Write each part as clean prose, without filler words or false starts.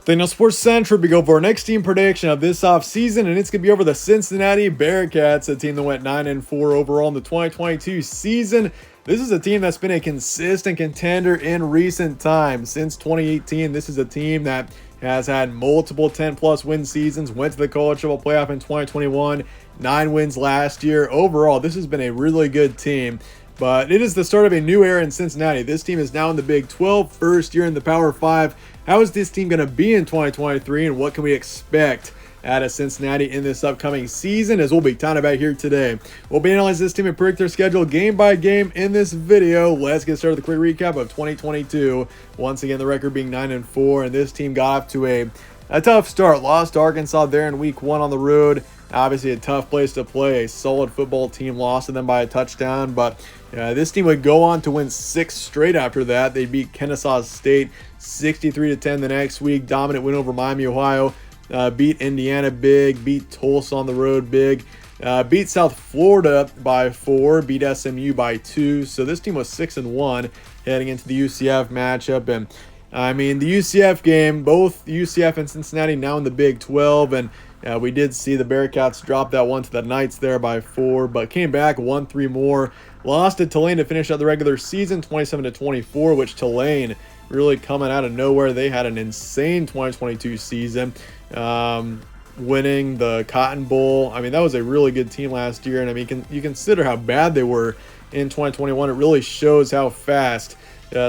Daniel Sports Central, we go for our next team prediction of this offseason, and it's going to be over the Cincinnati Bearcats, a team that went 9-4 overall in the 2022 season. This is a team that's been a consistent contender in recent times. Since 2018, this is a team that has had multiple 10-plus win seasons, went to the college football playoff in 2021, 9 wins last year. Overall, this has been a really good team. But it is the start of a new era in Cincinnati. This team is now in the Big 12, first year in the Power 5. How is this team going to be in 2023, and what can we expect out of Cincinnati in this upcoming season, as we'll be talking about here today. We'll be analyzing this team and predict their schedule game by game in this video. Let's get started with a quick recap of 2022. Once again, the record being 9-4, and this team got off to a tough start. Lost to Arkansas there in week 1 on the road. Obviously a tough place to play. A solid football team, lost to them by a touchdown, but this team would go on to win 6 straight after that. They beat Kennesaw State 63-10 the next week. Dominant win over Miami, Ohio. Beat Indiana big. Beat Tulsa on the road big. Beat South Florida by 4. Beat SMU by 2. So this team was 6-1 heading into the UCF matchup. And I mean, the UCF game, both UCF and Cincinnati now in the Big 12, and we did see the Bearcats drop that one to the Knights there by 4, but came back, won 3 more. Lost to Tulane to finish out the regular season, 27-24, which Tulane really coming out of nowhere. They had an insane 2022 season, winning the Cotton Bowl. I mean, that was a really good team last year, and I mean, you consider how bad they were in 2021. It really shows how fast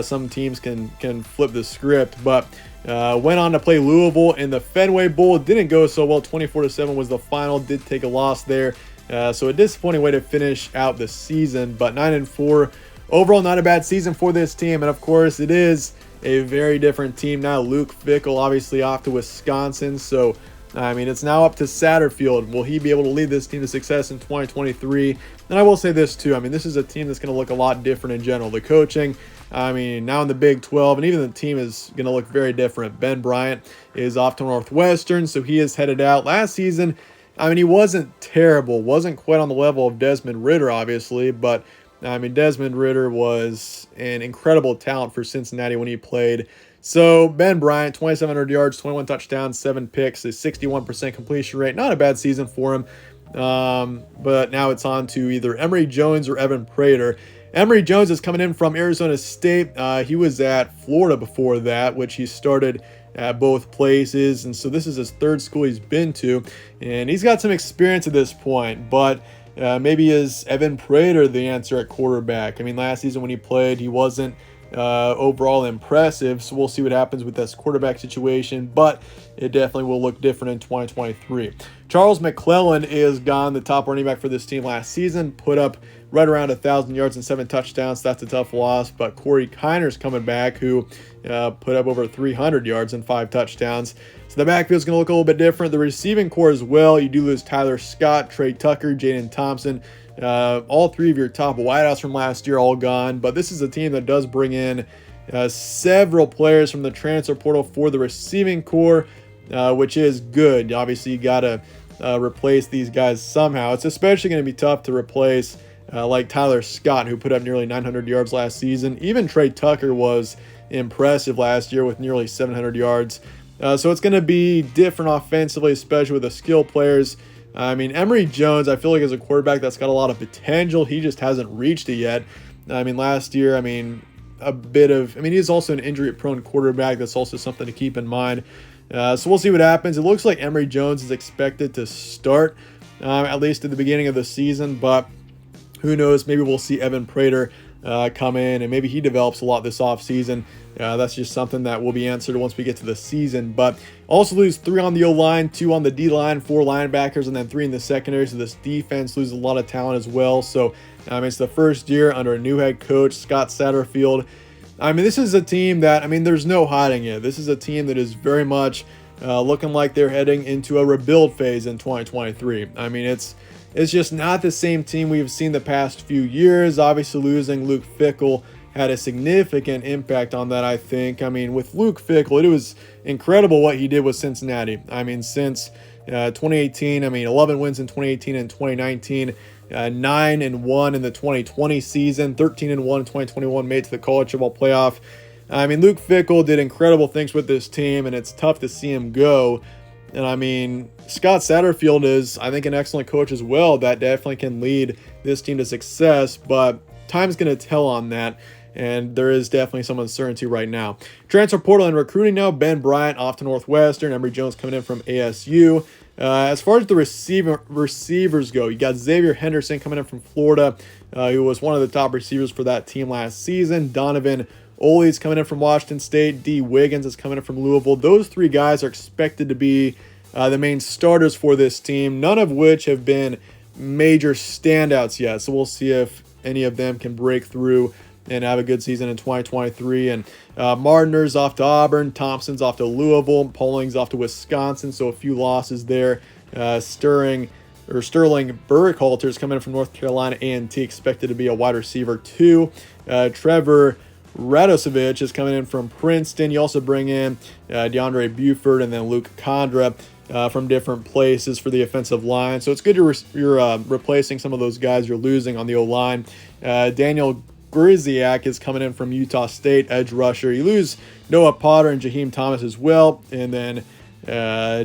some teams can flip the script. But went on to play Louisville in the Fenway Bowl. Didn't go so well. 24-7 was the final. Did take a loss there. So a disappointing way to finish out the season. But 9-4 overall, not a bad season for this team. And of course, it is a very different team now. Luke Fickell obviously off to Wisconsin. So I mean, it's now up to Satterfield. Will he be able to lead this team to success in 2023? And I will say this too. I mean, this is a team that's going to look a lot different in general. The coaching, I mean, now in the Big 12, and even the team is going to look very different. Ben Bryant is off to Northwestern, so he is headed out. Last season, I mean, he wasn't terrible. Wasn't quite on the level of Desmond Ridder, obviously, but I mean, Desmond Ridder was an incredible talent for Cincinnati when he played. So Ben Bryant, 2,700 yards, 21 touchdowns, 7 picks, a 61% completion rate. Not a bad season for him. But now it's on to either Emory Jones or Evan Prater. Emory Jones is coming in from Arizona State. He was at Florida before that, which he started at both places. And so this is his 3rd school he's been to. And he's got some experience at this point. But maybe is Evan Prater the answer at quarterback? I mean, last season when he played, he wasn't overall impressive, so we'll see what happens with this quarterback situation, but it definitely will look different in 2023. Charles McClellan is gone, the top running back for this team last season, put up right around 1,000 yards and 7 touchdowns. That's a tough loss, but Corey Kiner's coming back, who put up over 300 yards and 5 touchdowns. So the backfield's going to look a little bit different. The receiving core as well, you do lose Tyler Scott, Trey Tucker, Jaden Thompson. All 3 of your top wideouts from last year all gone, but this is a team that does bring in several players from the transfer portal for the receiving core, which is good. Obviously, you got to replace these guys somehow. It's especially going to be tough to replace like Tyler Scott, who put up nearly 900 yards last season. Even Trey Tucker was impressive last year with nearly 700 yards. So it's going to be different offensively, especially with the skill players. I mean, Emory Jones, I feel like is a quarterback that's got a lot of potential. He just hasn't reached it yet. I mean, last year, he's also an injury-prone quarterback. That's also something to keep in mind. So we'll see what happens. It looks like Emory Jones is expected to start, at least at the beginning of the season, but who knows? Maybe we'll see Evan Prater come in, and maybe he develops a lot this offseason. That's just something that will be answered once we get to the season. But also lose 3 on the O-line, 2 on the D-line, 4 linebackers, and then 3 in the secondary. So this defense loses a lot of talent as well. So it's the first year under a new head coach, Scott Satterfield. I mean, this is a team that, I mean, there's no hiding it. This is a team that is very much looking like they're heading into a rebuild phase in 2023. I mean, it's just not the same team we've seen the past few years. Obviously, losing Luke Fickell had a significant impact on that, I think. I mean, with Luke Fickell, it was incredible what he did with Cincinnati. I mean, since 2018, 11 wins in 2018 and 2019, 9-1 in the 2020 season, 13-1 in 2021, made to the college football playoff. I mean, Luke Fickell did incredible things with this team, and it's tough to see him go. And I mean, Scott Satterfield is, I think, an excellent coach as well that definitely can lead this team to success, but time's going to tell on that, and there is definitely some uncertainty right now. Transfer portal and recruiting now. Ben Bryant off to Northwestern. Emory Jones coming in from ASU. As far as the receivers go, you got Xavier Henderson coming in from Florida, who was one of the top receivers for that team last season. Donovan Oley's coming in from Washington State. D. Wiggins is coming in from Louisville. Those three guys are expected to be the main starters for this team, none of which have been major standouts yet. So we'll see if any of them can break through and have a good season in 2023. And Martiner's off to Auburn. Thompson's off to Louisville. Polling's off to Wisconsin. So a few losses there. Sterling Burkhalter's coming in from North Carolina A&T, expected to be a wide receiver too. Trevor Radosevich is coming in from Princeton. You also bring in DeAndre Buford and then Luke Condra from different places for the offensive line. So it's good you're replacing some of those guys you're losing on the O-line. Daniel Griziak is coming in from Utah State, edge rusher. You lose Noah Potter and Jaheim Thomas as well. And then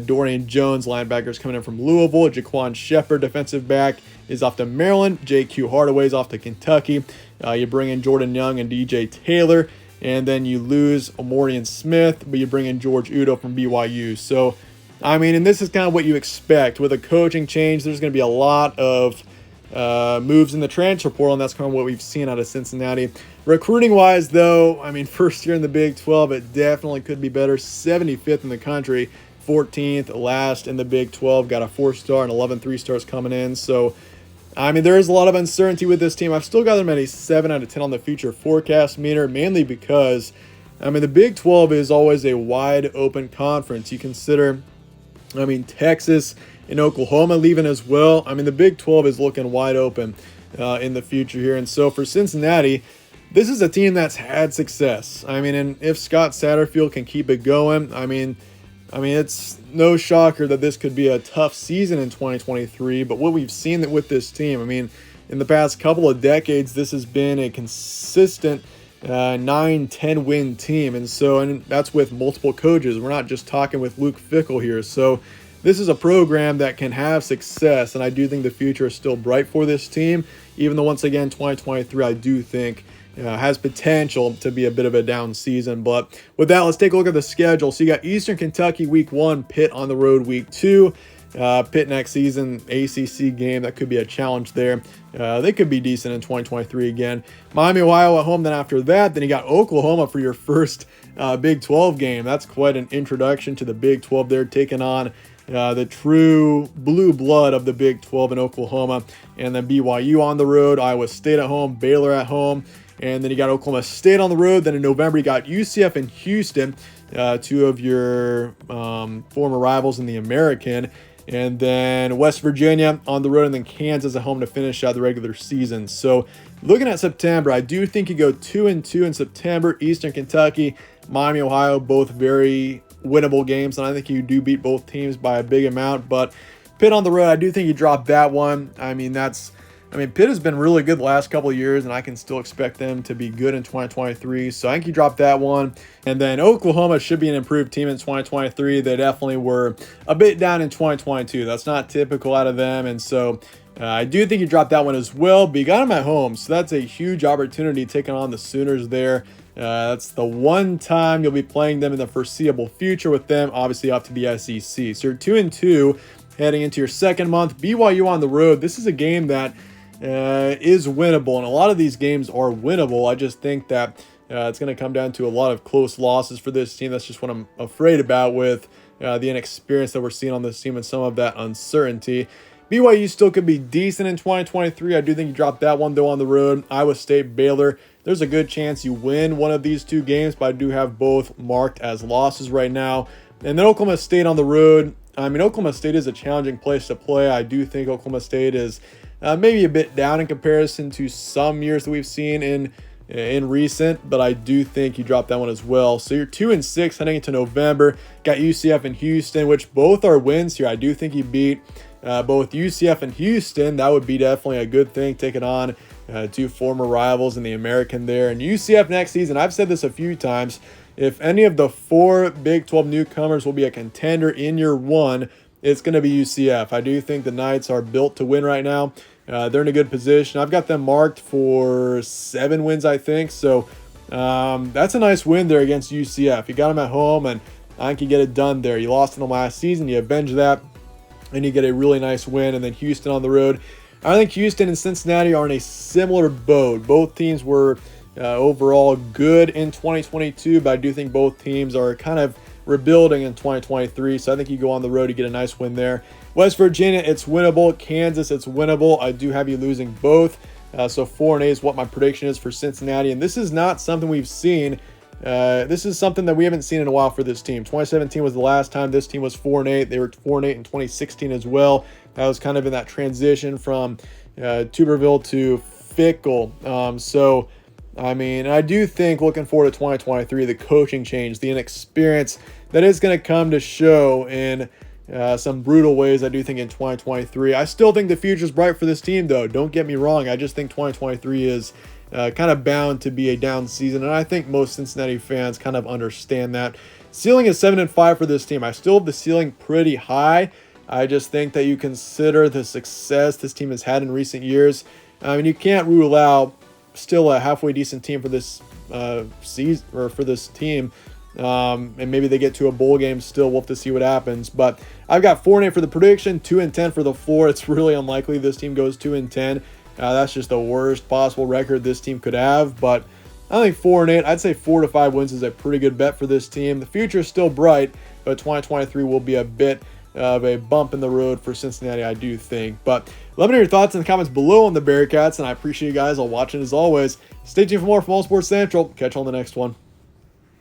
Dorian Jones, linebackers, coming in from Louisville. Jaquan Shepard, defensive back, is off to Maryland. J.Q. Hardaway is off to Kentucky. You bring in Jordan Young and DJ Taylor. And then you lose Omorian Smith, but you bring in George Udo from BYU. So, I mean, and this is kind of what you expect. With a coaching change, there's going to be a lot of moves in the transfer portal, and that's kind of what we've seen out of Cincinnati. Recruiting-wise, though, I mean, first year in the Big 12, it definitely could be better. 75th in the country, 14th last in the Big 12. Got a 4-star and 11 3-stars coming in. So, I mean, there is a lot of uncertainty with this team. I've still got them at a 7 out of 10 on the future forecast meter, mainly because, I mean, the Big 12 is always a wide open conference. You consider, I mean, Texas and Oklahoma leaving as well. I mean, the Big 12 is looking wide open in the future here. And so for Cincinnati, this is a team that's had success. I mean, and if Scott Satterfield can keep it going, I mean, it's no shocker that this could be a tough season in 2023. But what we've seen with this team, I mean, in the past couple of decades, this has been a consistent 9-10 win team. And that's with multiple coaches. We're not just talking with Luke Fickell here. So this is a program that can have success, and I do think the future is still bright for this team, even though, once again, 2023, I do think has potential to be a bit of a down season. But with that, let's take a look at the schedule. So you got Eastern Kentucky week 1, Pitt on the road week 2. Pitt next season, ACC game, that could be a challenge there. They could be decent in 2023 again. Miami, Ohio at home. Then after that, then you got Oklahoma for your first Big 12 game. That's quite an introduction to the Big 12 there, taking on the true blue blood of the Big 12 in Oklahoma. And then BYU on the road, Iowa State at home, Baylor at home. And then you got Oklahoma State on the road. Then in November, you got UCF and Houston, two of your former rivals in the American. And then West Virginia on the road, and then Kansas at home to finish out the regular season. So looking at September, I do think you go 2-2 in September. Eastern Kentucky, Miami, Ohio, both very winnable games, and I think you do beat both teams by a big amount. But Pitt on the road, I do think you drop that one. Pitt has been really good the last couple of years, and I can still expect them to be good in 2023. So I think you drop that one. And then Oklahoma should be an improved team in 2023. They definitely were a bit down in 2022. That's not typical out of them. And so I do think you drop that one as well. But you got them at home, so that's a huge opportunity taking on the Sooners there. That's the one time you'll be playing them in the foreseeable future with them, obviously off to the SEC. So you're 2-2 heading into your second month. BYU on the road. This is a game that is winnable, and a lot of these games are winnable. I just think that it's going to come down to a lot of close losses for this team. That's just what I'm afraid about with the inexperience that we're seeing on this team and some of that uncertainty. BYU still could be decent in 2023. I do think you drop that one, though, on the road. Iowa State, Baylor. There's a good chance you win one of these two games, but I do have both marked as losses right now. And then Oklahoma State on the road. I mean, Oklahoma State is a challenging place to play. I do think Oklahoma State is maybe a bit down in comparison to some years that we've seen in recent, but I do think you drop that one as well. So you're 2-6 heading into November. Got UCF and Houston, which both are wins here. I do think you beat both UCF and Houston. That would be definitely a good thing, taking on two former rivals in the American there. And UCF next season, I've said this a few times, if any of the 4 Big 12 newcomers will be a contender in year 1, it's going to be UCF. I do think the Knights are built to win right now. They're in a good position. I've got them marked for 7 wins, I think. So that's a nice win there against UCF. You got them at home, and I think you get it done there. You lost to them last season. You avenge that, and you get a really nice win. And then Houston on the road. I think Houston and Cincinnati are in a similar boat. Both teams were overall good in 2022, but I do think both teams are kind of rebuilding in 2023. So I think you go on the road, you get a nice win there. West Virginia, it's winnable. Kansas, it's winnable. I do have you losing both. So 4-8 is what my prediction is for Cincinnati. And this is not something we've seen. This is something that we haven't seen in a while for this team. 2017 was the last time this team was 4-8. They were 4-8 in 2016 as well. That was kind of in that transition from Tuberville to Fickle. So, I mean, I do think looking forward to 2023, the coaching change, the inexperience that is going to come to show in some brutal ways, I do think in 2023. I still think the future is bright for this team, though. Don't get me wrong. I just think 2023 is kind of bound to be a down season, and I think most Cincinnati fans kind of understand that. Ceiling is 7-5 for this team. I still have the ceiling pretty high. I just think that you consider the success this team has had in recent years. I mean, you can't rule out still a halfway decent team for this season, or for this team. And maybe they get to a bowl game still. We'll have to see what happens. But I've got 4-8 for the prediction, 2-10 for the floor. It's really unlikely this team goes 2-10. That's just the worst possible record this team could have. But I think 4-8. I'd say 4 to 5 wins is a pretty good bet for this team. The future is still bright, but 2023 will be a bit of a bump in the road for Cincinnati, I do think. But let me know your thoughts in the comments below on the Bearcats, and I appreciate you guys all watching as always. Stay tuned for more from All Sports Central. Catch you on the next one.